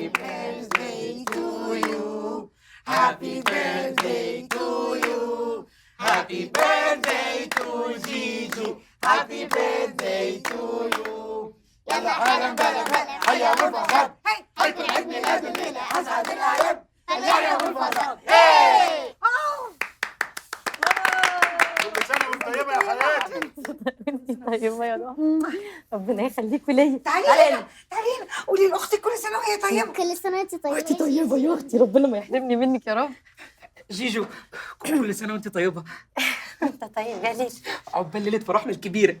Happy birthday to you. Happy birthday to you. Happy birthday to Gigi. Happy birthday to you. يلا حالا بلا بلا هيا ابو الفصاد. هيكون عيد ميلاد الليله اسعد الاعياد. هيا ابو الفصاد. كل سنه وانت طيبه يا حياتي. انت طيبه يا روح. ربنا يخليكوا ليا. تعالي قولي لاختك كل سنه وهي طيبه. كل سنه وانت طيبه. انت طيبه يا اختي، ربنا ما يحرمني منك يا رب. جيجو كل سنه وانت طيبه. انت طيب يا ليل. عقبال ليله فرحنا الكبيره.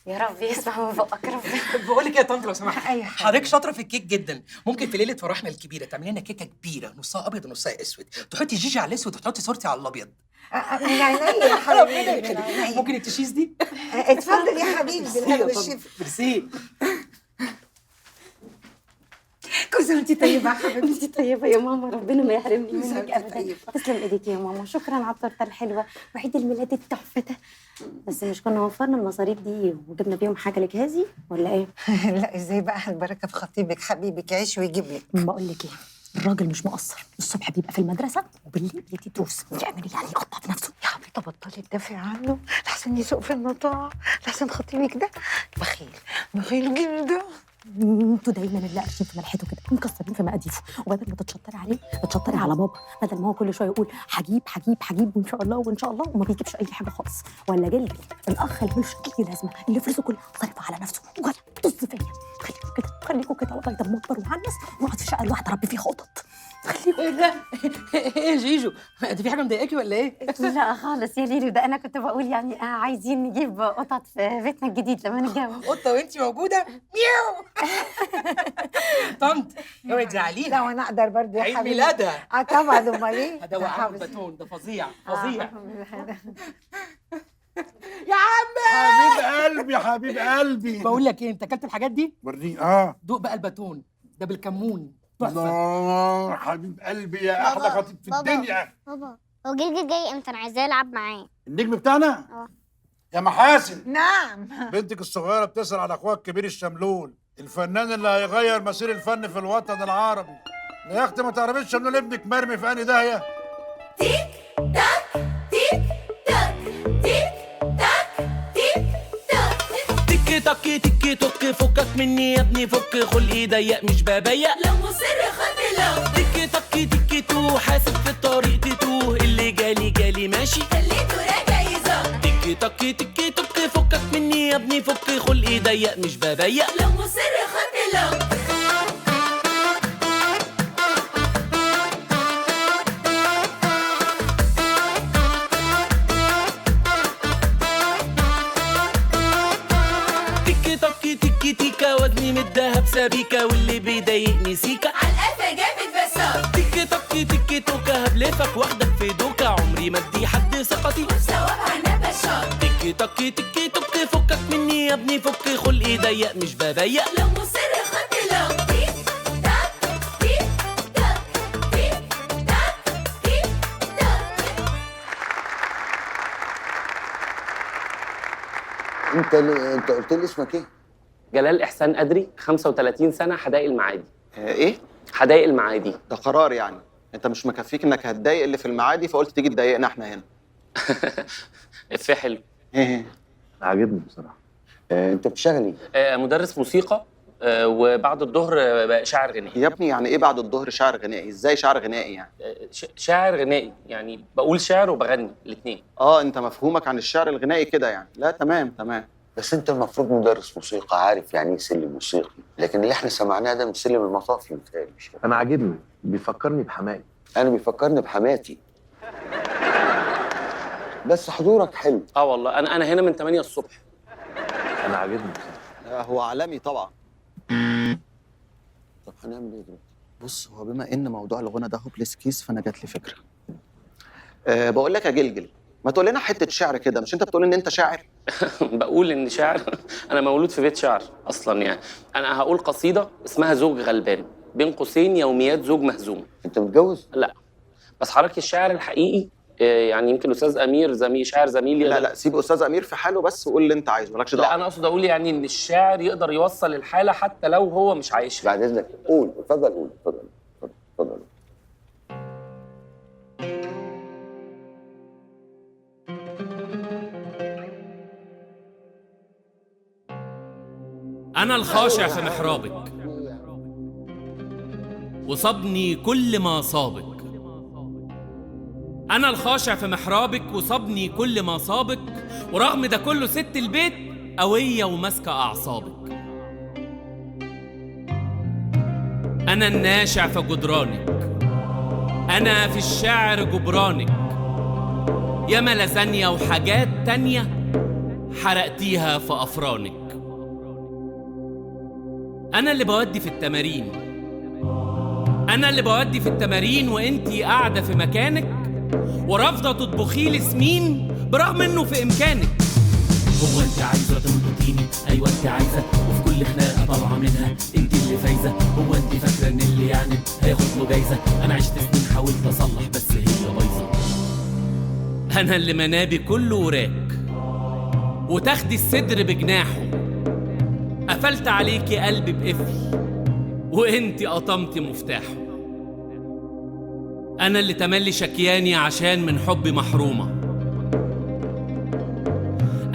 يا رب يسمع من بقك ربنا. بقول لك يا طنط لو سمحت، أي حاجة. حضرتك شاطره في الكيك جدا. ممكن في ليله فرحنا الكبيره تعملي لنا كيكه كبيره نصها ابيض ونصها اسود، تحطي جيجي على الاسود وتحطي صورتي على الابيض. من عينيا يا حبيبي. ممكن التشيز دي؟ اتفضل يا حبيبي. بالهنا والشفا. ميرسي. كل سنه وانت طيبه يا حبيبتي. انت طيبه يا ماما، ربنا ما يحرمني منك وانت ابدا. طيبة. تسلم ايديك يا ماما، شكرا على التورته الحلوه وعيد الميلاد التحفه ده. بس مش كنا وفرنا المصاريف دي وجبنا بيهم حاجه لجهازي ولا ايه؟ لا ازاي بقى، البركه في خطيبك حبيبك يعيش ويجيب لك. بقول لك ايه، الراجل مش مقصر، الصبح بيبقى في المدرسه وبالليل بيدي دروس، يعمل يعني يقطع في نفسه. يا حبيبتي بطلي تدافعي عنه لحسن يسوق في المطاع، لحسن خطيبك ده بخيل جدا. انتوا دايما اللي قارشين في ملحته كده، مكسرين في مقاديفه، وبدل ما تتشطري عليه تتشطري على بابا، بدل ما هو كل شويه يقول هجيب وان شاء الله وان شاء الله وما بيجيبش اي حاجه خالص. ولا جلبي الاخ اللي ملوش اي لازمه، اللي فلوسه كلها صرفها على نفسه ولا طز فيا. خليكوا كده لغايه ما اكبر وعنس واقعد في شقه لوحدي اربي فيه قطط. خليكوا. ايه ده؟ ايه يا جيجو؟ انت في حاجه مضايقاكي ولا ايه؟ لا خالص يا ليلو، ده انا كنت بقول يعني عايزين نجيب قطط في بيتنا الجديد لما نتجوز. قطه وانت موجوده؟ مياو. طنط اوعي تزعليها. لا وانا اقدر برضه يا عيد حبيبي. ميلادها. طبعا امال ايه. هدوق عنه الباتون ده فظيع فظيع. يا عم حبيب قلبي بقول لك ايه، انت اكلت الحاجات دي؟ وريني. دوق بقى الباتون ده بالكمون تحفه. الله حبيب قلبي يا احلى خطيب في الدنيا. بابا هو جلجل جاي امتى؟ انا عايزاه العب معاه. النجم بتاعنا يا محاسن. نعم. بنتك الصغيره بتسال على اخوها الكبير الشملول، الفنان اللي هيغير مسير الفن في الوطن العربي. يا اختي ما تعرفيش شملول ابنك مرمي في انهي داهيه؟ تيك تاك تيك تاك تيك تاك تيك تاك. تيكي تاكي تيكي توك، فكك مني يا ابني، فك خلقي ضيق مش بضيق. لو مصر خد لو. تيكي تاكي تيكي تو، حاسب في الطريق تتوه، اللي جالي ماشي خليته راجع يزق. تيكي تاكي تيكي توك، فكك مني يا ابني، فك خلقي ضيق مش بضيق. لو مصر خد لو. تيكي تاكي تيكي تيكا، وزني من الدهب سبيكا، واللي بيضايقني سيكا عالقفا جامد بساط. تيكي تاكي تيكي توكا، هبلفك واخدك في دوكا، عمري ما ادي حد ثقتي وبثوابها انا بشاط. تيكي تاكي تيكي توك، فكك مني يا ابني، فك خلقي ضيق مش بضيق. لو مصر خد لو. تيك تاك تيك تاك تيك تاك تيك تاك. انت قلت لي اسمك ايه؟ جلال إحسان قدري، 35 سنة، حدائق المعادي. ايه؟ حدائق المعادي. ده قرار يعني. انت مش مكفيك انك هتضايق اللي في المعادي فقلت تيجي تضايقنا احنا هنا. إفيه حلو. ايه؟ عاجبني بصراحه. انت بتشتغل ايه؟ مدرس موسيقى، وبعد الظهر شاعر غنائي. يا ابني يعني ايه بعد الظهر شعر غنائي؟ ازاي شعر غنائي يعني؟ شاعر غنائي يعني بقول شعر وبغني الاثنين. انت مفهومك عن الشعر الغنائي كده يعني. لا تمام. بس انت المفروض مدرس موسيقى، عارف يعني ايه سلم موسيقي، لكن اللي احنا سمعناه ده من سلم المطافي متهيألي. مش انا عاجبني، بيفكرني بحماقي. انا بيفكرني بحماتي. بس حضورك حلو. والله انا هنا من 8 الصبح. انا عاجبني بصراحه. هو عالمي طبعا. طب هنعمل ايه دلوقتي؟ بص، هو بما ان موضوع الغنى ده هوبليس كيس فانا جات لي فكره. بقول لك يا جلجل، ما تقول لنا حته شعر كده. مش انت بتقول ان انت شاعر؟ بقول ان شعر. انا مولود في بيت شعر اصلا يعني. انا هقول قصيده اسمها زوج غلبان، بين قوسين يوميات زوج مهزوم. انت متجوز؟ لا، بس حضرتك الشاعر الحقيقي يعني يمكن استاذ امير شاعر زميلي لا لا، سيب استاذ امير في حاله بس، وقول اللي انت عايزه، مالكش دعوه. لا انا اقصد اقول يعني ان الشاعر يقدر يوصل الحاله حتى لو هو مش عايشها. بعد اذنك قول، اتفضل قول، اتفضل اتفضل. أنا الخاشع في محرابك وصبني كل ما صابك. أنا الخاشع في محرابك وصبني كل ما صابك، ورغم ده كله ست البيت قوية وماسكة أعصابك. أنا الناشع في جدرانك، أنا في الشعر جبرانك، ياما لازانيا وحاجات تانية حرقتيها في أفرانك. أنا اللي بودي في التمارين، أنا اللي بودي في التمارين وإنتي قاعدة في مكانك ورافضة تطبخي لي سمين برغم إنه في إمكانك. هو أنت عايزة تنقطيني؟ أيوة أنت عايزة، وفي كل خناقة طالعة منها أنت اللي فايزة. هو أنت فاكرة إن اللي يعني هياخد له جايزة؟ أنا عشت سنين حاولت أصلح بس هي بايظة. أنا اللي منابي كله وراك وتاخدي الصدر بجناحه، قفلت عليكي قلبي بقفل وانتي قطمتي مفتاحه. انا اللي تملي شكياني عشان من حبي محرومة،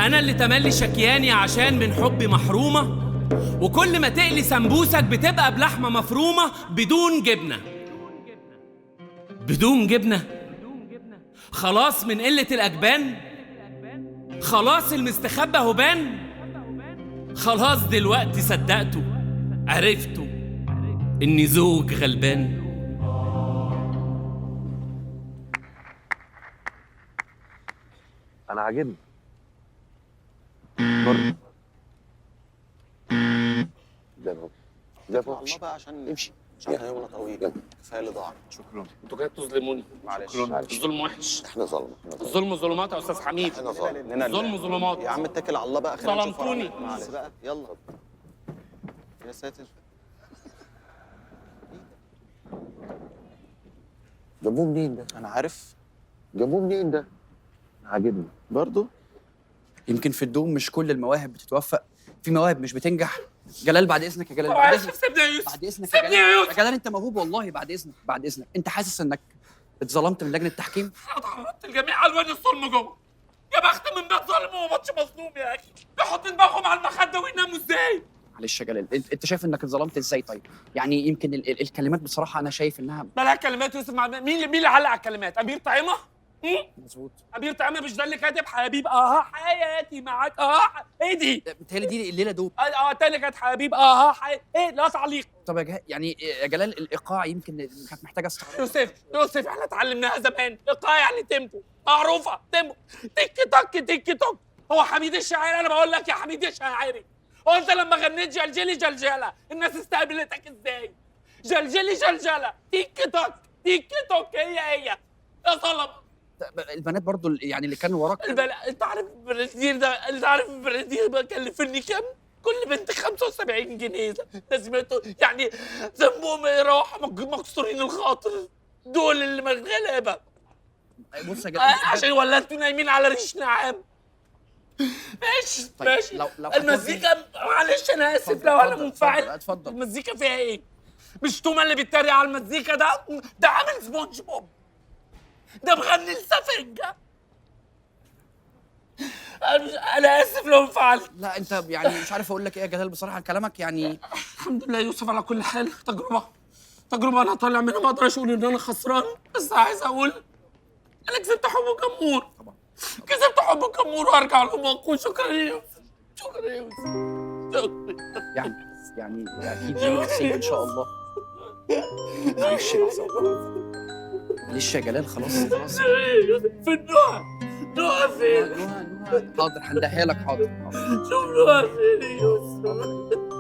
انا اللي تملي شكياني عشان من حبي محرومة، وكل ما تقلي سمبوسك بتبقى بلحمة مفرومة بدون جبنة. بدون جبنة؟ خلاص من قلة الأجبان؟ خلاص المستخبى هبان؟ خلاص دلوقتي صدقته عرفته إني زوج غلبان. انا عاجبني برضه. ده الله بقى عشان امشي عشان احنا يومنا طويل، كفايه اللي ضاع. شكرا. انتوا كده بتظلموني. معلش الظلم وحش. احنا ظلمه. الظلم ظلمات يا استاذ حميد. احنا ظلمه. الظلم ظلمات. يا عم اتكل على الله بقى، خلينا نشوف ظلمتوني. ورقنا. معلش بقى، يلا يا ساتر. جابوه منين ده؟ انا عارف. جابوه منين ده؟ عاجبني برضه يمكن في الدوم مش كل المواهب بتتوفق، في مواهب مش بتنجح. جلال بعد اذنك يا جلال، بعد اذنك سيبني يا يوسف، بعد اذنك سيبني يا يوسف. يا جلال انت موهوب والله، بعد اذنك بعد اذنك. انت حاسس انك اتظلمت من لجنه التحكيم؟ اتعرضت لجميع الوان الظلم جوه. يا بخت من بيت ظالم وما ماتش مظلوم يا اخي. يحط دماغهم على المخده ويناموا ازاي؟ معلش يا جلال، انت شايف انك اتظلمت ازاي؟ طيب يعني يمكن الكلمات بصراحه انا شايف انها بلا كلمات يوسف. مين اللي علق على الكلمات؟ امير طعيمه؟ مظبوط. امير طعيمه مش ده اللي كاتب حبيب حياتي معاك ايه دي؟ بتهيألي دي الليله دوب. تاني كانت حبيب ايه لا تعليق. طب يعني يا جلال الايقاع يمكن كانت محتاجه استعراض. يوسف احنا اتعلمناها زمان. ايقاع يعني تيمبو، معروفه تيمبو. تيك توك تيك توك. هو حميد الشاعري، انا بقول لك يا حميد الشاعري، هو انت لما غنيت جلجلي جلجله الناس استقبلتك ازاي؟ جلجلي جلجله تيك توك هي يا ظلم. البنات برضو يعني اللي كانوا وراك. انت عارف البرازيل ده، انت عارف البرازيل ده كلفني كام؟ كل بنت 75 جنيه. لازمته يعني ذنبهم ايه؟ راح مكسورين الخاطر دول اللي غلابه. بص يا جلال عشان ولا انتوا نايمين على ريش نعام؟ ماشي طيب ماشي. لو المزيكا معلش انا اسف لو انا منفعل. اتفضل. المزيكا فيها ايه؟ مش توما اللي بيتريق على المزيكا ده عامل سبونج بوب، ده مغني السفنجة. انا اسف لو انفعلت. لا انت يعني مش عارف اقول لك ايه يا جلال بصراحه، كلامك يعني. الحمد لله يوسف على كل حال. تجربه انا طالع منها، ما اقدرش اقول ان انا خسران، بس عايز اقول انا كسبت حب الجمهور. كسبت حب الجمهور وارجع لهم واقول شكرا يا يوسف. شكرا يا يوسف. يعني اكيد يوم نصيب ان شاء الله. معلش معلش يا جلال، خلاص في النوع فين؟ نوع حاضر هندهيها لك. حاضر شوف نوع فين يا يوسف.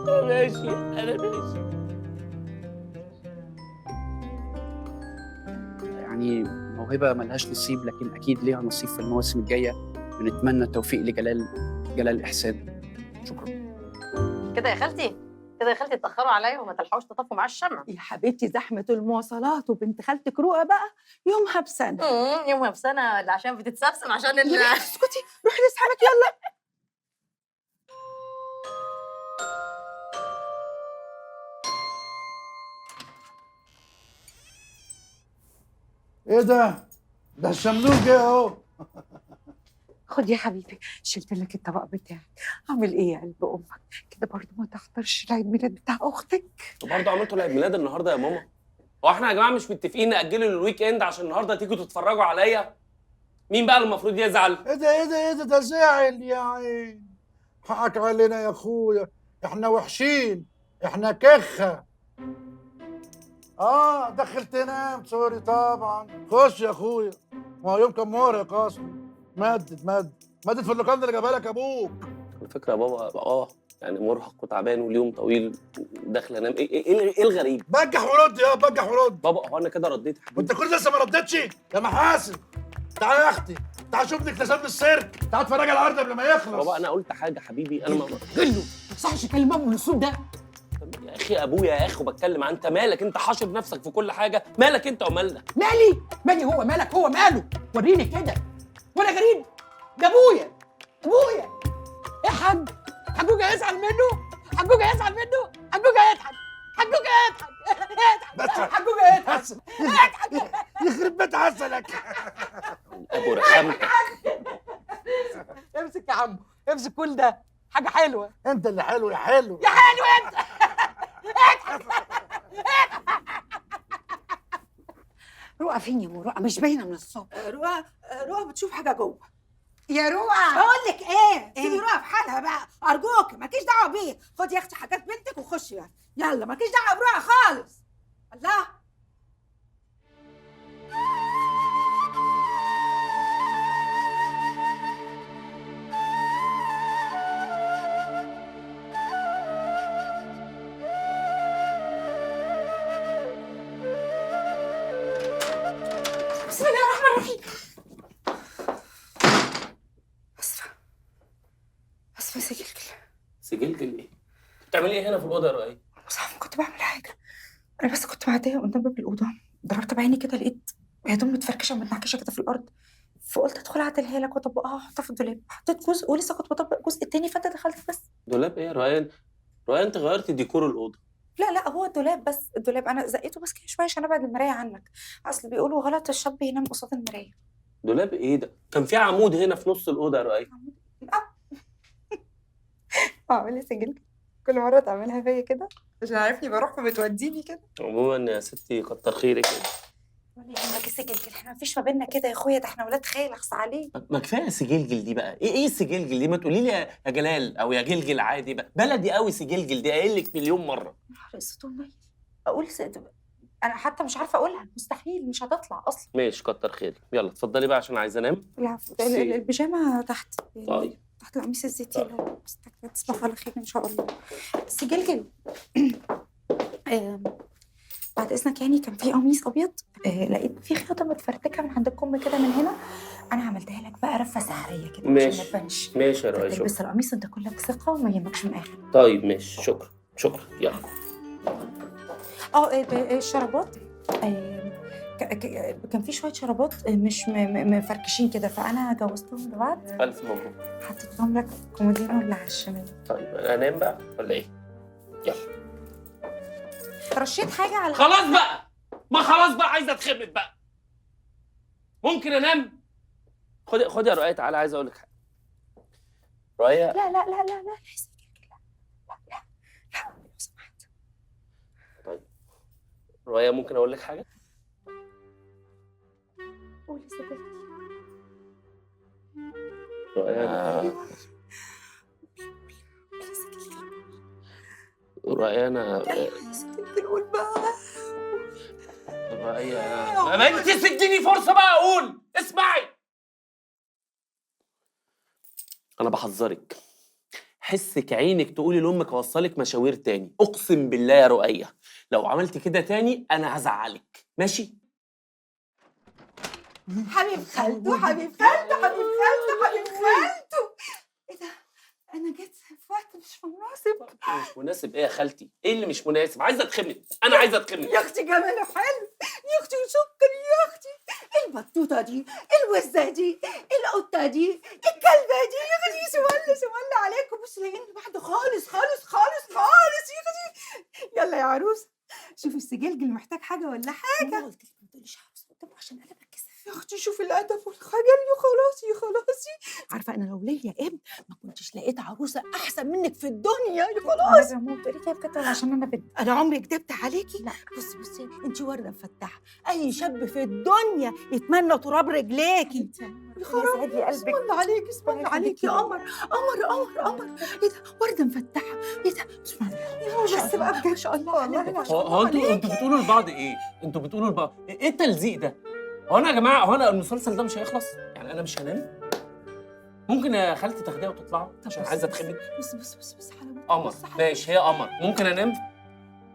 ماشي انا ماشي. يعني موهبه ملهاش نصيب، لكن اكيد ليها نصيب في المواسم الجايه. بنتمنى التوفيق لجلال إحسان. شكرا. كده يا خالتي كده يا خالتي اتاخروا عليا وما تلحقوش تطفوا معاه الشمع. يا حبيبتي زحمة المواصلات وبنت خالتك رؤى بقى يومها بسنة. يومها بسنه اللي عشان بتتسبسم عشان يا بنتي اسكتي روحي لاصحابك يلا. ايه ده؟ ده الشملول جه اهو. خد يا حبيبي شلت لك الطبق بتاعك. اعمل ايه يا قلب امك كده برضه ما تحضرش العيد ميلاد بتاع اختك؟ انتوا برضه عملتوا العيد ميلاد النهارده يا ماما؟ هو احنا يا جماعه مش متفقين ناجله للويك اند عشان النهارده تيجوا تتفرجوا عليا؟ مين بقى اللي المفروض يزعل؟ ايه ده ايه ده ايه ده زعل يا عين. حقك علينا يا اخويا، احنا وحشين، احنا كخه. دخل تنام، سوري طبعا. خش يا اخويا، ما هو يوم كان مرهق اصلا. مدد في اللوكان اللي جابها لك ابوك. على فكره يا بابا يعني مرهق وتعبان واليوم طويل داخل انام. ايه الغريب؟ بجح ورد يا بجح ورد. بابا هو انا كده رديت يا حبيبي؟ وانت كل لسه ما ردتش يا محاسن؟ تعالى يا اختي، تعالى شوف لي اكتساب السيرك، تعالى اتفرج على العرض قبل ما يخلص. بابا انا قلت حاجه حبيبي، انا ما قل له ما يصحش يكلم ابوه بالاسلوب ده. يا اخي ابويا يا اخي وبتكلم عن انت مالك؟ انت حاشر نفسك في كل حاجه، مالك انت ومالنا؟ مالي هو مالك هو ماله؟ وريني كده وانا غريب؟ ده ابويا ايه يا حاج؟ حجوجة يزعل منه؟ حجوجة يضحك بس حجوجة يضحك يخرب بيت عسلك. ابو رخامتك. امسك يا عم امسك كل ده حاجة حلوة. انت اللي حلو يا حلو يا حلو انت. رؤى فين يا رؤى؟ مش باينة من الصبح. رؤى بتشوف حاجة جوه. يا رؤى بقول لك ايه، سيبي رؤى في حالها بقى ارجوك، مالكيش دعوه بيه. خدي يا اختي حاجات بنتك وخشي يعني. يلا مالكيش دعوه برؤى خالص. الله. بسم الله الرحمن الرحيم. اسفه سجلجل ايه؟ بتعملي ايه هنا في الاوضه يا رؤية؟ صح كنت بعمل حاجه. انا بس كنت معديه قدام باب الاوضه، ضربت بعيني كده لقيت هدوم متفركشه ومتنعكشه كده في الارض، فقلت ادخل اعدلها لك واطبقها واحطها في الدولاب. حطيت جزء ولسه كنت بطبق الجزء التاني فانت دخلت بس. دولاب ايه يا رؤية؟ انت غيرتي ديكور الاوضه. لا هو الدولاب بس، الدولاب انا زقيته بس كده شويه عشان ابعد المرايه عنك. اصل بيقولوا غلط الشاب ينام قصاد المرايه. دولاب ايه ده؟ كان في عمود هنا في نص الاوضه يا رؤية. اعملي سجل كل مره تعملها فيا كده عشان عارفني بروح فبتوديني كده. عموما يا ستي كتر خيرك يعني. ولا يهمك السجل، احنا مفيش ما بيننا كده يا اخويا، ده احنا ولاد خال اخص عليه. ما كفايه سجلجل دي بقى. ايه السجلجل دي؟ ما تقولي لي يا جلال او يا جلجل عادي بقى، بلدي قوي سجلجل دي، قايل لك مليون مره. نهار اسود اقول انا حتى مش عارفه اقولها، مستحيل مش هتطلع اصلا. ماشي كتر خيرك، يلا اتفضلي بقى عشان عايزه انام. العفو. البيجامه تحت طيب تحت القميص الزيتي اللي تصبح على خير ان شاء الله. بس جلجل بعد اذنك يعني كان في قميص ابيض لقيت في خيوطه متفرتكه من عند الكم كده من هنا، انا عملتها لك بقى رفه سحريه كده عشان ما تبانش. ماشي يا رؤية شكرا. تلبس القميص انت كلك ثقه وما يهمكش من اي حاجه. طيب ماشي شكرا يلا. الشرابات كان في شويه شرابات مش مفركشين كده فانا جوزتهم لبعض. الف مبروك. حطيتهم لك كومودينو اللي على الشمال. طيب انام بقى ولا ايه؟ يلا. رشيت حاجه على خلاص بقى، ما خلاص بقى عايزه اتخمد بقى. ممكن انام؟ خدي يا رؤية تعالى عايز اقول لك حاجه. رؤية لا لو سمحت. طيب رؤية ممكن اقول لك حاجه؟ قولي صدقني. رؤية رؤية انا قول بقى. رؤية ما انت تديني فرصه بقى اقول. اسمعي انا بحذرك، حسك عينك تقولي لامك اوصلك مشاوير تاني، اقسم بالله يا رؤية لو عملتي كده تاني انا هزعلك. ماشي؟ حبيب خالته ايه ده؟ انا جيت في وقت مش مناسب. مش مناسب ايه يا خالتي؟ ايه اللي مش مناسب؟ عايزه اتخمد، انا عايزه اتخمد. يا اختي جماله حلو، يا اختي سكر، يا اختي البطوطه دي، الوزه دي، القطه دي، الكلبه دي، يا اختي سوال عليكم، مش لاقيين لبعض خالص خالص خالص خالص يا اختي. يلا يا عروسه شوفي السجلجل محتاج حاجه ولا حاجه. قلت لك ما تقوليش عروسه قدامه عشان انا بتكسف يا اختي. شوفي الادب والخجل يا خلاصي يا خلاصي. عارفه انا لو ليا ابن ما كنتش لقيت عروسه احسن منك في الدنيا يا خلاص. يا ماما بتقولي كده بجد ولا عشان انا بنت؟ انا عمري كدبت عليكي؟ لا بصي انت ورده مفتحه، اي شاب في الدنيا يتمنى تراب رجليكي. يا خرابي يسعد لي قلبك. اسم الله عليكي، اسم الله عليكي يا قمر قمر قمر قمر. ايه ده ورده مفتحه، ايه ده بسم الله يا بس بقى بجد ما شاء الله والله ما شاء الله. هو انتوا بتقولوا لبعض ايه؟ انتوا بتقولوا لبعض ايه التلزيق ده؟ هو انا يا جماعه، هو انا المسلسل ده مش هيخلص؟ يعني انا مش هنام؟ ممكن يا خالتي تاخديها وتطلعوا عشان عايزه اتخمد؟ بص حلاوتك. قمر ماشي، هي قمر. ممكن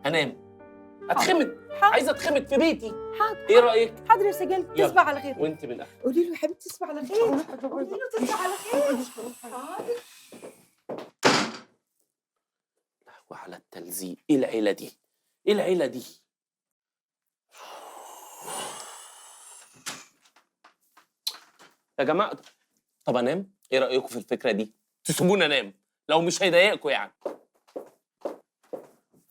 انام؟ اتخمد، عايزه اتخمد في بيتي. حاضر ايه رايك؟ حاضر يا سجل، تصبح على خير. وانت من اهل. قولي له يا حبيبتي تصبح على خير، قولي له تصبح على خير. حاضر. وعلى التلزيق، ايه العيله دي؟ ايه العيله دي؟ يا جماعه طب انام؟ ايه رايكم في الفكره دي؟ تسيبوني انام لو مش هيضايقكم يعني.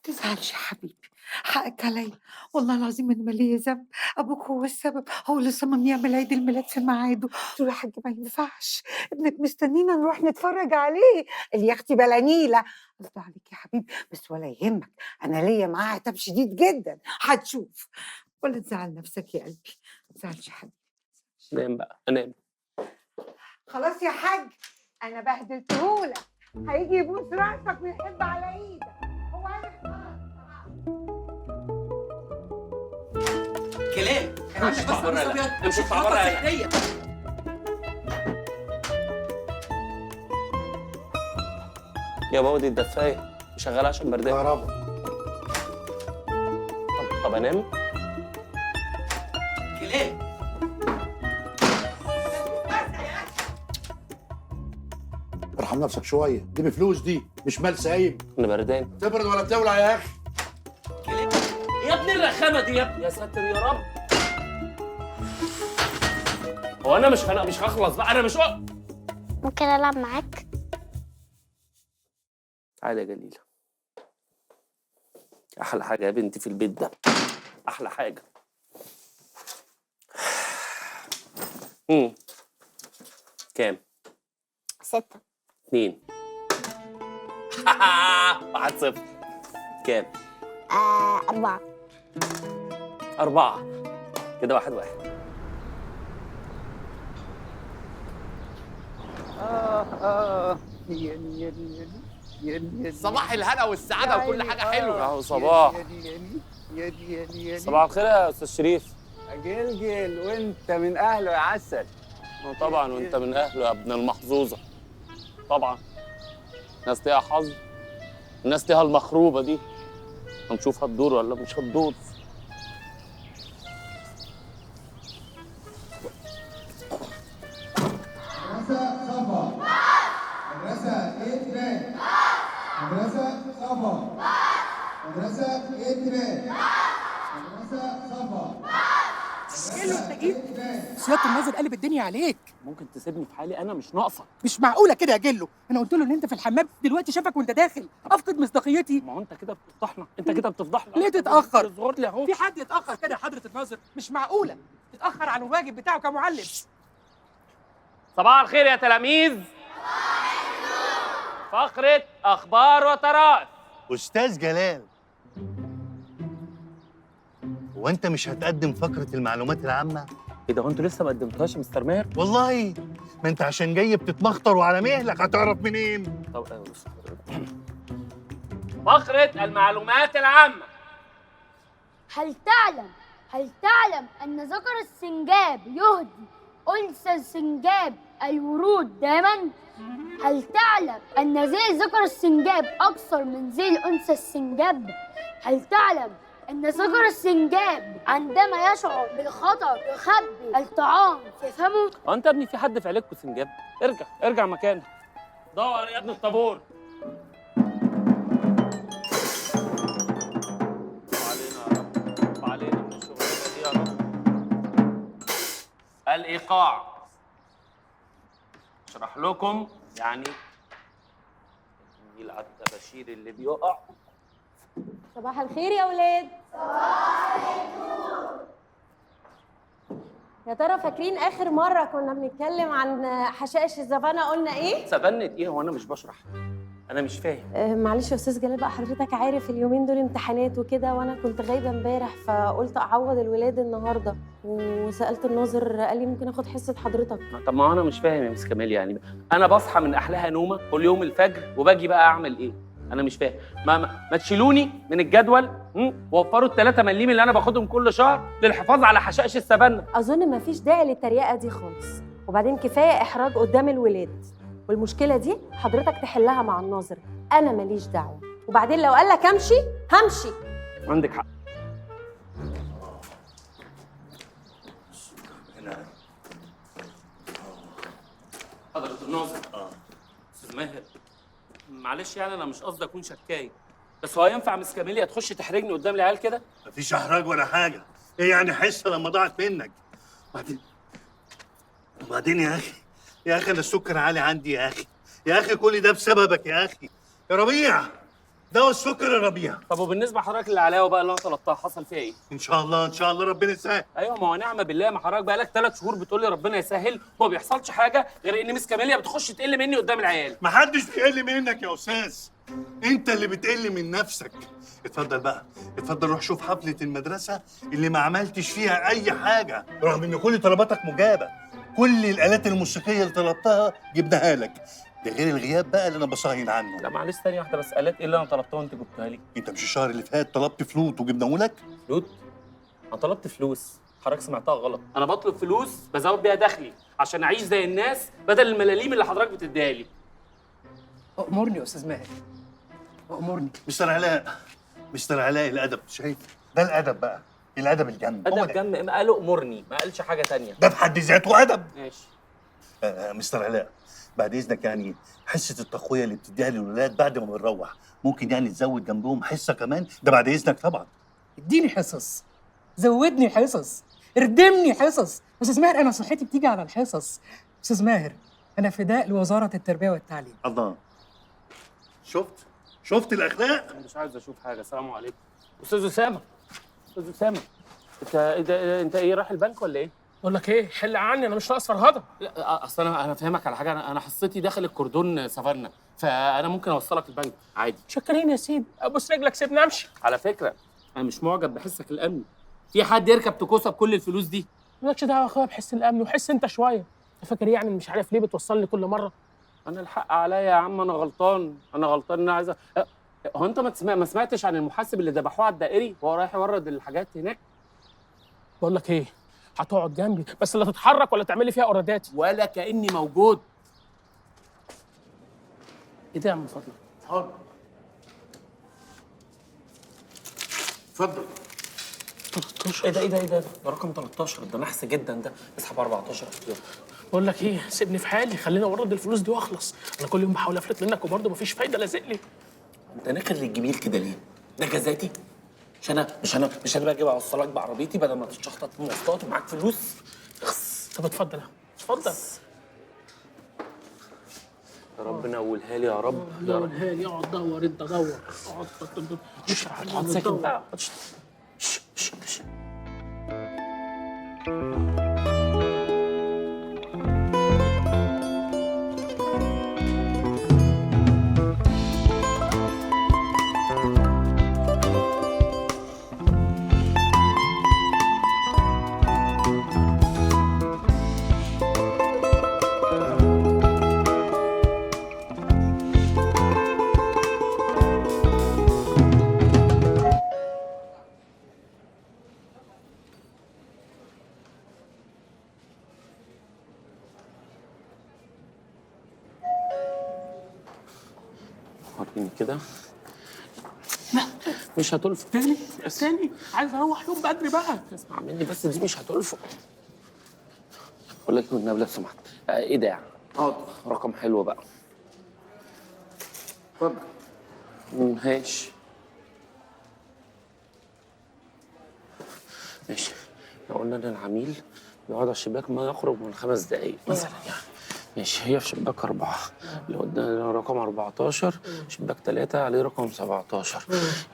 تزعلش يا حبيبي، حقك عليا والله العظيم انا ماليه ذنب. ابوك هو السبب، هو اللي صمم يعمل عيد الميلاد في ميعاده. قلت له يا حاج ما ينفعش، ابنك مستنينا نروح نتفرج عليه. يا اختي بلا نيله. قصدي عليك يا حبيبي، بس ولا يهمك انا ليا معاه عتاب شديد جدا هتشوف. ولا تزعل نفسك يا قلبي، ما تزعلش يا حبيبي. انام بقى، انام. خلاص يا حاج انا بهدلتهولك، هيجي يبوس راسك ويحب على ايدك. هو عارف كلام كان عندك بس قميص ابيض. امشي اطلع بره يلا. يا بابا دي الدفايه مشغلها عشان بردان. كهربا. طب انام؟ كلام ارحم نفسك شويه، دي بفلوس، دي مش مال سايب. انا بردان. تبرد ولا تولع يا اخي؟ يا ابني الرخامه دي يا ابني، يا ساتر يا رب. هو انا مش هخلص بقى، انا مش ممكن العب معاك؟ تعالي يا جليله. احلى حاجه يا بنتي في البيت ده، احلى حاجه. كام؟ 6. 2. 1-0. كام؟ 4. 4. كده 1-1. صباح الهنا والسعاده وكل حاجه حلوه. اهو صباح. صباح الخير يا استاذ شريف. جلجل وانت من اهله يا عسل. طبعا وانت من اهله يا ابن المحظوظه. طبعا الناس ليها حظ، الناس ليها المخروبه دي. هنشوف هتدور ولا مش هتدور. مدرسة صفا. مدرسة إدران. مدرسة صفا. مدرسة إدران. مدرسة صفا. ايه اللي انت جيت؟ سياده الناظر قلب الدنيا عليك. ممكن تسيبني في حالي، انا مش ناقصك. مش معقوله كده يا جلو، انا قلت له ان انت في الحمام دلوقتي شافك وانت داخل، افقد مصداقيتي. ما هو انت كده بتفضحنا، انت كده بتفضحنا. ليه تتاخر؟ ظهر لي اهو. في حد يتاخر كده يا حضره الناظر؟ مش معقوله تتاخر عن الواجب بتاعه كمعلم. صباح الخير يا تلاميذ. فقرة أخبار وطرائف. أستاذ جلال، هو أنت مش هتقدم فقرة المعلومات العامة؟ إيه ده، هو أنتوا لسه ما قدمتوهاش يا مستر ماهر؟ والله ما أنت عشان جاي بتتمخطر وعلى مهلك هتعرف منين؟ طب بص فقرة المعلومات العامة. هل تعلم أن ذكر السنجاب يهدي أنثى السنجاب الورود دائما؟ هل تعلم أن ذيل ذكر السنجاب أكثر من ذيل أنثى السنجاب؟ هل تعلم أن ذكر السنجاب عندما يشعر بالخطر يخبي الطعام في فمه؟ هو أنت يا ابني في حد في عيلتكم سنجاب؟ ارجع مكانك. دور يا ابن الطابور. الايقاع. اشرح لكم يعني النيل على الطباشير اللي بيقع. صباح الخير يا ولاد. يا ترى فاكرين اخر مره كنا بنتكلم عن حشائش السافانا قلنا ايه؟ سبنة ايه؟ هو انا مش بشرح؟ انا مش فاهم. معلش يا استاذ جلال بقى، حضرتك عارف اليومين دول امتحانات وكده، وانا كنت غايبه امبارح فقلت اعوض الولاد النهارده، وسالت الناظر قال لي ممكن اخد حصه حضرتك. طب ما انا مش فاهم يا مس كمال، يعني انا بصحى من احلاها نومه كل يوم الفجر وباجي بقى اعمل ايه؟ انا مش فاهم. ما تشيلوني من الجدول ووفروا ال3 مليم اللي انا باخدهم كل شهر للحفاظ على حشائش السبانه. اظن مفيش داعي للتريقه دي خالص، وبعدين كفايه احراج قدام الولاد، والمشكله دي حضرتك تحلها مع الناظر، انا ماليش دعوه. وبعدين لو قال لك امشي همشي. عندك حق. حضرة الناظر. استاذ ماهر، معلش يعني انا مش قصدي اكون شكاي، بس هو ينفع مس كاميليا تخش تحرجني قدام العيال كده؟ مفيش احراج ولا حاجه. ايه يعني حصه لما ضاعت منك؟ وبعدين يا اخي انا السكر عالي عندي يا اخي كل ده بسببك يا اخي. يا ربيع، ده هو السكر يا ربيع. طب وبالنسبه لحضرتك العلاوه بقى اللي انا طلبتها حصل فيها ايه؟ ان شاء الله ربنا يسهل. ايوه، ما هو نعمه بالله، ما حضرتك بقى لك 3 شهور بتقول لي ربنا يسهل، وما بيحصلش حاجه غير ان مس كاميليا بتخش تقل مني قدام العيال. ما حدش بيقل منك يا استاذ، انت اللي بتقل من نفسك. اتفضل بقى، اتفضل روح شوف حفله المدرسه اللي ما عملتش فيها اي حاجه رغم ان كل طلباتك مجابه. كل الالات الموسيقيه اللي طلبتها جبناها لك، ده غير الغياب بقى اللي انا بصاين عنه. لا معلش ثانيه واحده بس، آلات ايه اللي انا طلبتها وانت جبتها لي؟ انت مش الشهر اللي فات طلبت فلوت وجبناه لك؟ فلوت؟ انا طلبت فلوس، حضرتك سمعتها غلط. انا بطلب فلوس بزود بيها دخلي عشان اعيش زي الناس بدل الملاليم اللي حضرتك بتديها لي. أمرني يا استاذ ماهر، أمرني. مستر علاء الادب، شايف؟ ده الادب بقى، الادب الجم. ادب جم؟ ما قالوا امرني، ما قالش حاجه تانية. ده بحد ذاته ادب. ماشي. مستر علاء، بعد اذنك يعني حصه التقويه اللي بتديها للولاد بعد ما بنروح ممكن يعني تزود جنبهم حصه كمان؟ ده بعد اذنك طبعا. اديني حصص، زودني حصص، اردمني حصص. استاذ ماهر انا صحتي بتيجي على الحصص. استاذ ماهر انا فداء لوزاره التربيه والتعليم. الله، شفت الاخلاق؟ انا مش عايز اشوف حاجه. السلام عليكم. استاذ اسامه، انت ايه، رايح البنك ولا ايه؟ بقول لك ايه، حل عني، انا مش ناقص فرهضه. لا اصل انا فاهمك على حاجه، انا حصتي داخل الكوردون سافارنا، فانا ممكن اوصلك البنك عادي. شكرين يا سيدي، ابوس رجلك سيبني امشي. على فكره انا مش معجب بحسك الامني، في حد يركب تكوسه بكل الفلوس دي؟ مالكش دعوه يا اخويا بحس الامن، وحس انت شويه. فاكر يعني مش عارف ليه بتوصلني كل مره؟ انا الحق عليا يا عم، انا غلطان ان انا عايز هو انت ما سمعتش عن المحاسب اللي ذبحوه على الدائري وهو رايح يورد الحاجات هناك؟ بقول لك ايه، هتقعد جنبي بس لا تتحرك ولا تعملي فيها اورداتي ولا كاني موجود. ايه ده يا عم فضلك؟ حاضر، اتفضل. 13. ايه ده ده رقم 13، ده نحس جدا ده. اسحب 14 اختيار. بقول لك ايه، سيبني في حالي، خليني اورد الفلوس دي واخلص. انا كل يوم بحاول افلت منك وبرضه مفيش فايده، لازق لي. انت ناخر الجميل كده ليه؟ ده جزاتي؟ مش انا باجي اوصلك بعربيتي بدل ما تتشحطط في مواصلات ومعاك فلوس. طب اتفضل اتفضل. يا رب نولها لي يا رب. نولها لي، اقعد دور انت دور، اقعد مش اقعد ساكت بقى. وريني كده. لا مش هتلفق تاني عايز اروح يوم بدري بقى. اسمع مني بس، دي مش هتلفق. بقول لك والنبي لو سمحت، ايه ده يعني؟ رقم حلو بقى. اتفضل. ماشي لو قلنا ان العميل يقعد على الشباك ما يخرج من 5 دقايق مثلا يعني. ماشي، هي في شباك 4 اللي قدام رقم 14، شباك 3 عليه رقم 17.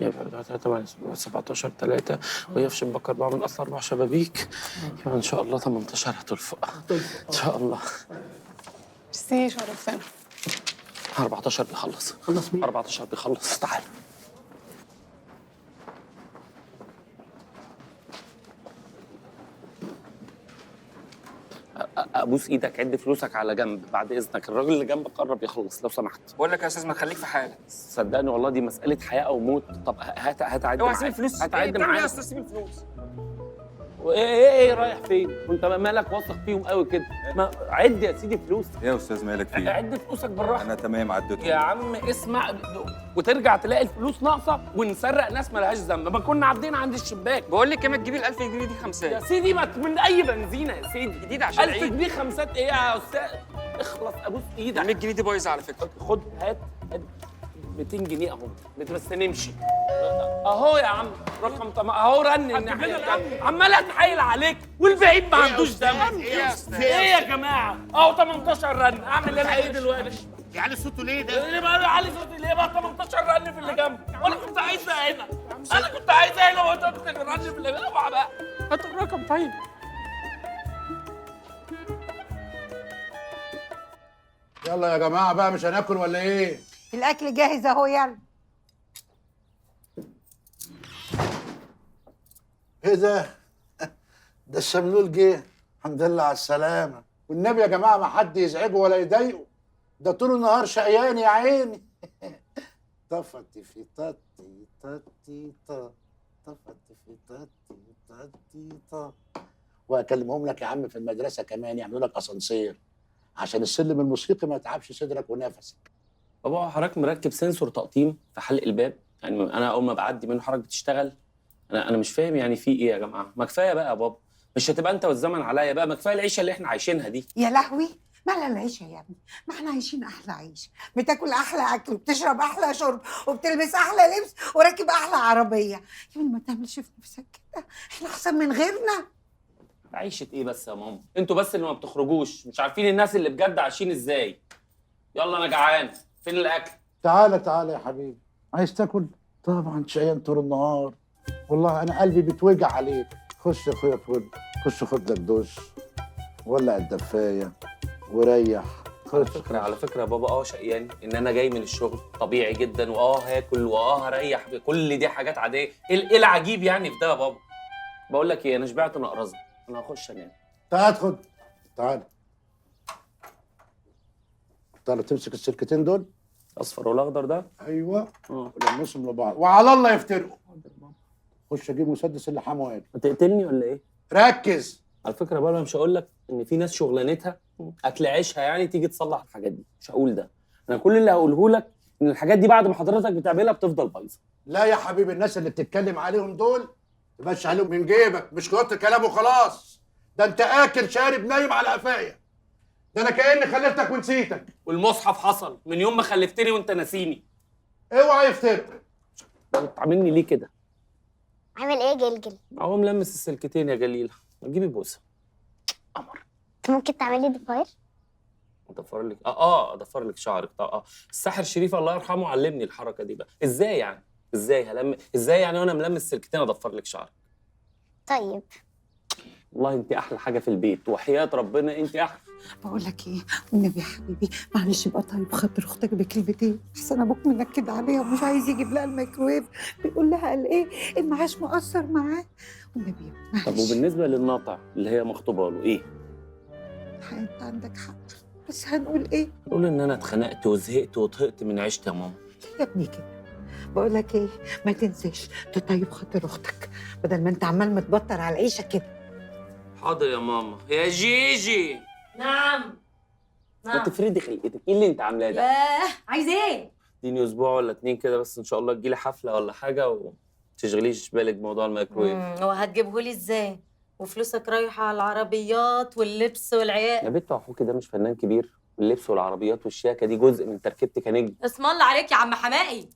يبقى 3 17 3، وهي في شباك 4 من اصل 4 شبابيك، يبقى ان شاء الله 18 هتلفق ان شاء الله. ميرسي شرفتنا. 14 بيخلص. 14 بيخلص. تعال. ابوس ايدك، عد فلوسك على جنب بعد اذنك، الراجل اللي جنبك قرب يخلص لو سمحت. بقول لك يا استاذ ما تخليك في حالك. صدقني والله دي مساله حياه او موت. طب هات عد اوعى معايا. سيب الفلوس. هتعد ايه معايا يا استاذ سيب الفلوس. ايه رايح فين؟ وانت مالك واثق فيهم قوي كده؟ ما عد يا سيدي فلوس. يا استاذ مالك فيه؟ عد فلوسك بالراحه. انا تمام عديتهم يا عم اسمع، وترجع تلاقي الفلوس ناقصه ونسرق ناس مالهاش ذنب، ما كنا عدينا عند الشباك. بقول لك ما تجيبي ال 1000 جنيه دي خمسات يا سيدي ما من اي بنزينه يا سيدي جديد عشان 1000 العيد. جنيه خمسات ايه يا استاذ؟ اخلص ابوس ايدك. 100 جنيه دي بايظه على فكره. خد هات 200 جنيه اهو بس نمشي اهو يا عم رقم اهو رن الناحيه التانية. عمال اتحايل عليك والبعيد ما عندوش دم. ايه يا جماعه اهو 18 رن، اعمل انا ايه دلوقتي؟ يعلي صوته ليه ده؟ ليه بقى يعلي صوتي ليه بقى؟ 18 رن في اللي جنبي وانا كنت عايزها هنا. انا كنت عايزها هنا وانت كنت رن في اللي جنبي. اوعى بقى هات الرقم طيب. يلا يا جماعه بقى مش هناكل ولا ايه؟ الاكل جاهز اهو يلا. ايه ده؟ ده الشملول جه، الحمد لله على السلامه. والنبي يا جماعه ما حد يزعجه ولا يضايقه، ده طول النهار شقيان يا عيني. طفتي في تاتي تاتي تا، طفتي في تاتي تاتي تا. واكلمهم لك يا عم في المدرسه كمان يعملوا لك اسانسير عشان السلم الموسيقي ما يتعبش صدرك ونفسك. بابا حضرتك مركب سنسور تقطيم في حلق الباب، يعني انا اول ما بعدي منه حضرتك بتشتغل. انا مش فاهم يعني في ايه يا جماعه؟ ما كفايه بقى يا بابا، مش هتبقى انت والزمن عليا بقى، ما كفايه العيشه اللي احنا عايشينها دي. يا لهوي مالها العيشه يا ابني؟ ما احنا عايشين احلى عيشه، بتاكل احلى اكل وبتشرب احلى شرب وبتلبس احلى لبس وراكب احلى عربيه. يا ابني ما تعملش في نفسك كده، احنا احسن من غيرنا. عيشه ايه بس يا ماما؟ انتوا بس اللي ما بتخرجوش، مش عارفين الناس اللي بجد عايشين ازاي. يلا انا جعان، فين الاكل؟ تعالى يا حبيبي، عايز تاكل؟ طبعا شقيان طول النهار، والله انا قلبي بيتوجع عليك. خش يا اخويا خش خد لك دش ولع الدفايه وريح. على فكره يا بابا شقيان ان انا جاي من الشغل طبيعي جدا، هاكل هريح، كل دي حاجات عاديه. ايه العجيب يعني في ده يا بابا؟ بقول لك ايه، انا شبعت نقرزه، انا هخش انام. تعال خد، تعال تمسك السلكتين دول، الاصفر والاخضر ده. ايوه لمسهم لبعض وعلى الله يفترقوا. خش اجيب مسدس اللحام وهات. هتقتلني ولا ايه؟ ركز. على فكره بقى انا مش هقول لك ان في ناس شغلانتها اكل عيشها يعني تيجي تصلح الحاجات دي، مش هقول ده. انا كل اللي هقوله لك ان الحاجات دي بعد ما حضرتك بتعملها بتفضل بايظه. لا يا حبيبي، الناس اللي بتتكلم عليهم دول تمشي عليهم من جيبك، مش كتر كلام وخلاص. ده انت اكل شارب نايم على قفايا، ده انا كاني خلفتك ونسيتك. والمصحف حصل من يوم ما خلفتني وانت ناسيني. اوعى يفتكر. بتعاملني ليه كده؟ عامل ايه جلجل؟ اهو ملمس السلكتين يا جليله، جيبي بوسه. قمر. ممكن تعملي ضفاير؟ اضفر لك اضفر لك شعرك. الساحر شريف الله يرحمه علمني الحركه دي بقى. ازاي يعني؟ ازاي يعني وانا ملمس السلكتين اضفر لك شعرك؟ طيب والله انت احلى حاجه في البيت، وحياه ربنا انت احلى. بقول لك ايه والنبي يا حبيبي، معلش بقى طيب خاطر اختك بكلمتين، احسن ابوك منكد عليها ومش عايز يجيب لها الميكروويف، بيقول لها قال ايه المعاش مقصر معاه والنبي. طب وبالنسبه للناطع اللي هي مخطوبه له ايه؟ انت عندك حق، بس هنقول ايه؟ نقول ان انا اتخنقت وزهقت وطهقت من عيشتي يا ماما. يا ابني كده بقول لك ايه، ما تنساش تطيب خاطر اختك بدل ما انت عمال متبطر على العيشه كده. حاضر يا ماما. يا جيجي. نعم. ما تفردي خلقتك، ايه اللي انت عاملاه ده؟ عايز ايه؟ اديني اسبوع ولا 2 كده بس ان شاء الله تجيلي حفله ولا حاجه وما تشغليش بالك بموضوع الميكروويف. هو هتجيبهولي ازاي؟ وفلوسك رايحه على العربيات واللبس والعيال. يا بنت اخوكي ده مش فنان كبير؟ واللبس والعربيات والشياكه دي جزء من تركيبتي كنجم. اسم الله عليك يا عم حمائي.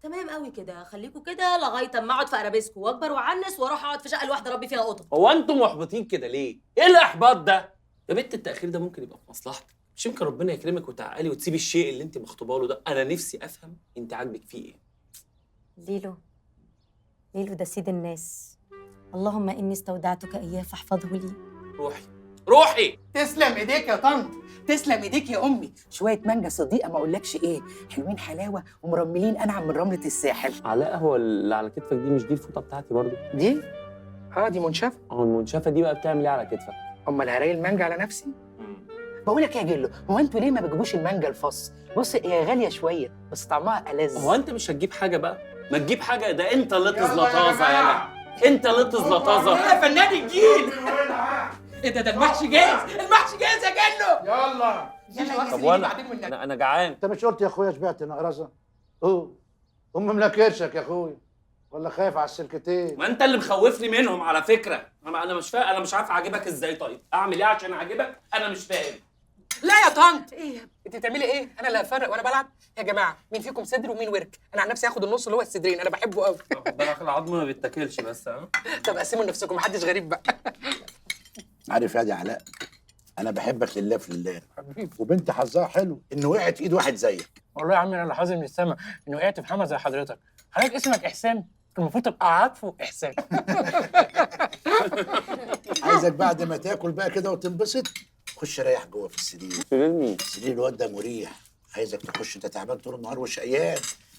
تمام قوي كده، خليكوا كده لغايه اما اقعد في ارابيسكو واكبر واعنس واروح اقعد في شقه لوحدي اربي فيها قطط. هو انتم محبطين كده ليه؟ ايه الاحباط ده؟ يا بنت التاخير ده ممكن يبقى في مصلحتك، مش يمكن ربنا يكرمك وتعقلي وتسيبي الشيء اللي انت مخطوبه له ده. انا نفسي افهم انت عاجبك فيه ايه. ليلو، ليلو ده سيد الناس، اللهم اني استودعتك اياه فاحفظه لي. روحي روحي. تسلم ايديك يا طنط، تسلم ايديك يا امي. شويه مانجا صديقه ما اقولكش ايه، حلوين حلاوه ومرملين انعم من رمله الساحل. علاء، هو اللي على كتفك دي مش دي الفوطه بتاعتي برضو؟ دي؟ دي منشفه. المنشفه دي بقى بتعمل ايه على كتفك؟ امال هراي المانجا على نفسي؟ بقول لك يا جلو، هو انتوا ليه ما بتجيبوش المانجا الفص؟ بص هي غاليه شويه بس طعمها ألذ. هو انت مش هتجيب حاجه بقى؟ ما تجيب حاجه، ده انت لطز لطازه يالا، انت لطز لطازه. يا فنان الجيل. ايه ده المحشي جاهز، المحشي جاهز يا جلو. يلا طب وانا انا جعان. انت مش قلت يا اخويا شبعت نقرزه؟ ام ملاكرشك يا اخويا، ولا خايف على السلكتين؟ ما انت اللي مخوفني منهم على فكره. انا مش فاهم، انا مش عارف اعجبك ازاي. طيب اعمل ايه عشان اعجبك؟ انا مش فاهم. لا يا طنط، ايه انت بتعملي ايه؟ انا اللي هفرق وانا بلعب؟ يا جماعه مين فيكم صدر ومين ورك؟ انا عن نفسي هاخد النص اللي هو الصدرين، انا بحبه قوي. بالك العظم ما بيتاكلش بس. ها طب قسموا لنفسكم، محدش غريب بقى. عارف يا دي علاء، انا بحبك لله في لله، وبنت حظها حلو انه وقعت في ايد واحد زيك. والله يا عمي انا اللي حاظي من السما انه وقعت في حما زي حضرتك. حضرتك اسمك احسان، المفروض تبقى عاطفه احسان. عايزك بعد ما تاكل بقى كده وتنبسط خش ريح جوه في السرير. سرير مين؟ سرير الواد ده مريح. عايزك تخش، انت تعبان طول النهار وشقيان،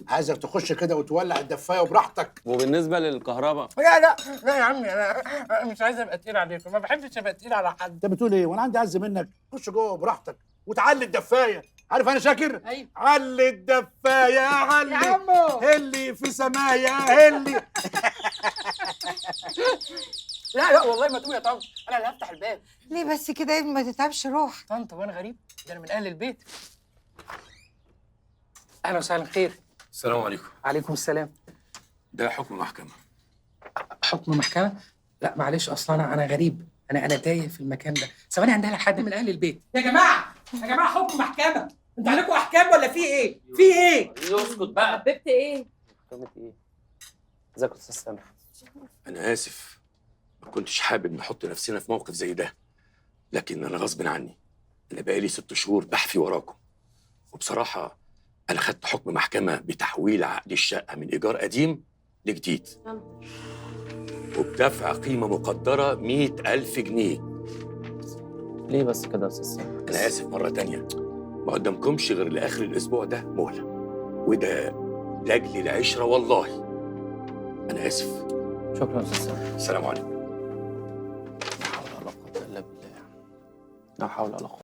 عايزك تخش كده وتولع الدفايه وبراحتك. وبالنسبه للكهرباء؟ لا يا عمي انا مش عايز ابقى تقيل عليكم، ما بحبش ابقى تقيل على حد. انت بتقول ايه وانا عندي عز منك؟ خش جوه براحتك وتعلي الدفايه. عارف انا شاكر؟ ايوه علي الدفايه علي يا عمو، هلي في سمايا هلي. لا والله ما تقوم يا طنط، انا اللي هفتح الباب. ليه بس كده يا ابني ما تتعبش روح؟ طنط وانا غريب؟ ده انا من اهل البيت. اهلا وسهلا، خير. السلام عليكم. عليكم السلام. ده حكم محكمة. حكم محكمة؟ لا معلش، اصلا انا غريب، انا تايه في المكان ده. ثواني، عندها حد من اهل البيت. يا جماعه يا جماعه، حكم محكمه. انتوا عليكم احكام ولا في ايه؟ في ايه؟ اسكت بقى. حبيبتي ايه؟ محكمة ايه؟ ازيك يا استاذ سامح؟ أنا آسف، ما كنتش حابب نحط نفسنا في موقف زي ده، لكن أنا غصب عني. أنا بقالي 6 شهور بحفي وراكم، وبصراحة أنا خدت حكم محكمة بتحويل عقد الشقة من إيجار قديم لجديد، وبدفع قيمة مقدرة 100,000 جنيه. ليه بس كده يا استاذ سامح؟ أنا آسف مرة تانية، ما قدامكمش غير لآخر الأسبوع ده مهلة، وده لأجل العشرة والله. أنا آسف. شكرا يا استاذ سامح. السلام عليكم. لا حول ولا قوة إلا بالله. لا حول ولا قوة